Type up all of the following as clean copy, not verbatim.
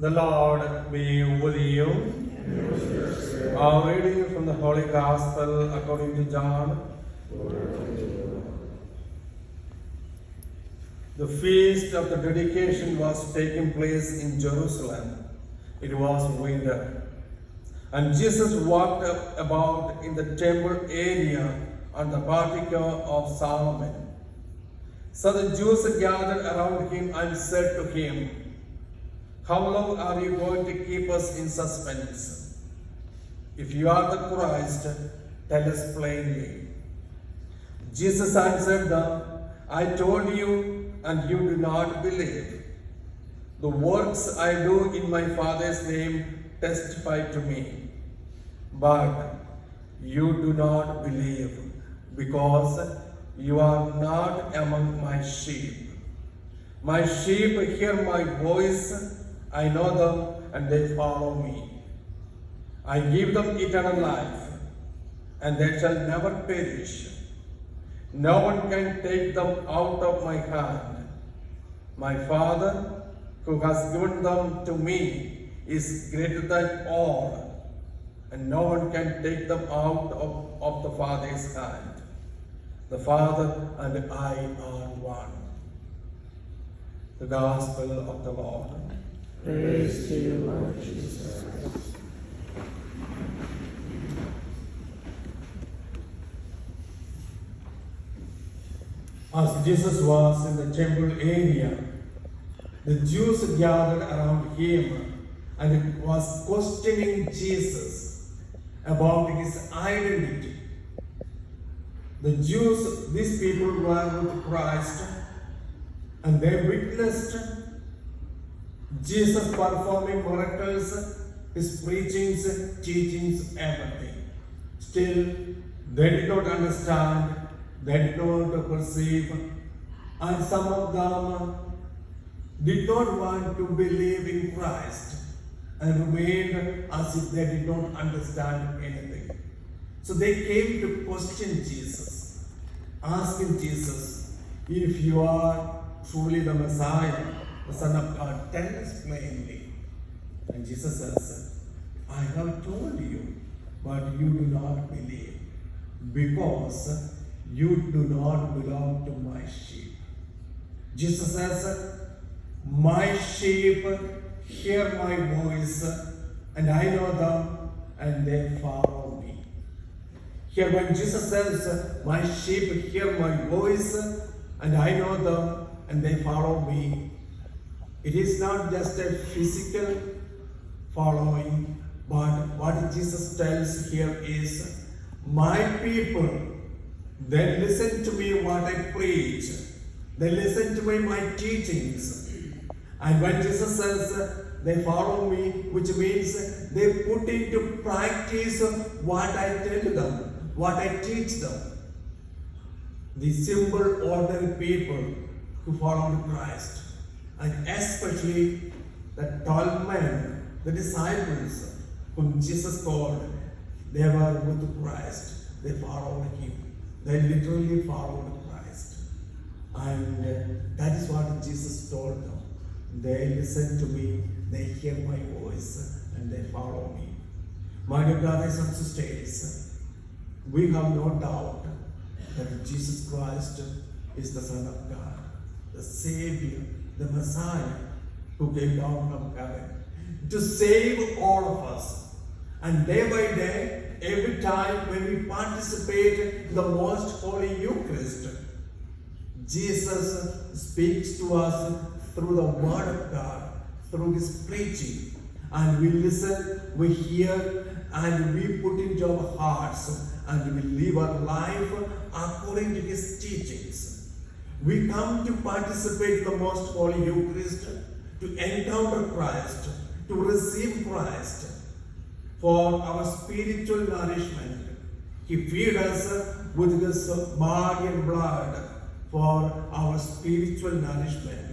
The Lord be with you. Our reading from the Holy Gospel according to John. The feast of the dedication was taking place in Jerusalem. It was winter. And Jesus walked about in the temple area on the portico of Solomon. So the Jews gathered around him and said to him, "How long are you going to keep us in suspense? If you are the Christ, tell us plainly." Jesus answered them, "I told you, and you do not believe. The works I do in my Father's name testify to me. But you do not believe, because you are not among my sheep. My sheep hear my voice, I know them, and they follow me. I give them eternal life, and they shall never perish. No one can take them out of my hand. My Father, who has given them to me, is greater than all, and no one can take them out of the Father's hand. The Father and I are one." The Gospel of the Lord. Praise to you, Lord Jesus. As Jesus was in the temple area, the Jews gathered around him and was questioning Jesus about his identity. The Jews, these people were with Christ, and they witnessed Jesus performing miracles, his preachings, teachings, everything. Still, they did not understand, they did not perceive, and some of them did not want to believe in Christ and remained as if they did not understand anything. So they came to question Jesus, asking Jesus, "If you are truly the Messiah, the Son of God, tell us plainly." And Jesus answered, "I have told you, but you do not believe, because you do not belong to my sheep." Jesus answered, "My sheep hear my voice, and I know them, and they follow me." Here when Jesus says, "My sheep hear my voice, and I know them, and they follow me," it is not just a physical following, but what Jesus tells here is, "My people, they listen to me what I preach. They listen to me my teachings." And when Jesus says they follow me, which means they put into practice what I tell them, what I teach them. The simple, ordinary people who followed Christ, and especially the 12 men, the disciples whom Jesus called, they were with Christ. They followed him. They literally followed Christ. And that is what Jesus told them. They listen to me, they hear my voice, and they follow me. My dear brothers and sisters, we have no doubt that Jesus Christ is the Son of God, the Savior, the Messiah, who came down from heaven to save all of us. And day by day, every time when we participate in the most holy Eucharist, Jesus speaks to us through the Word of God, through his preaching. And we listen, we hear, and we put into our hearts, and we live our life according to his teachings. We come to participate in the most holy Eucharist, to encounter Christ, to receive Christ for our spiritual nourishment. He feeds us with his body and blood for our spiritual nourishment.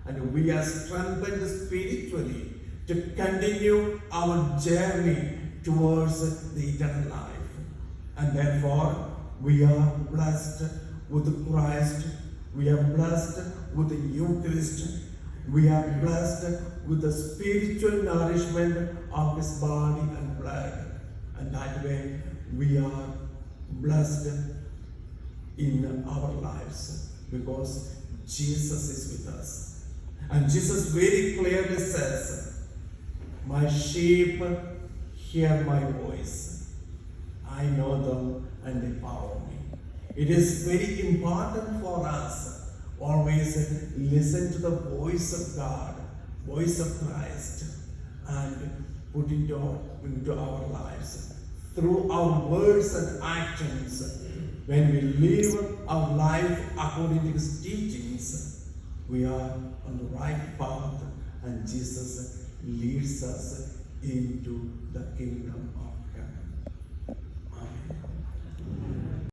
And we are strengthened spiritually to continue our journey towards the eternal life. And therefore, we are blessed with Christ. We are blessed with the Eucharist. We are blessed with the spiritual nourishment of His body and blood. And that way we are blessed in our lives because Jesus is with us. And Jesus very clearly says, my sheep hear my voice. I know them and they follow me. It is very important for us always listen to the voice of God, voice of Christ, and put it into our lives. Through our words and actions, when we live our life according to His teachings, we are on the right path and Jesus leads us into the kingdom of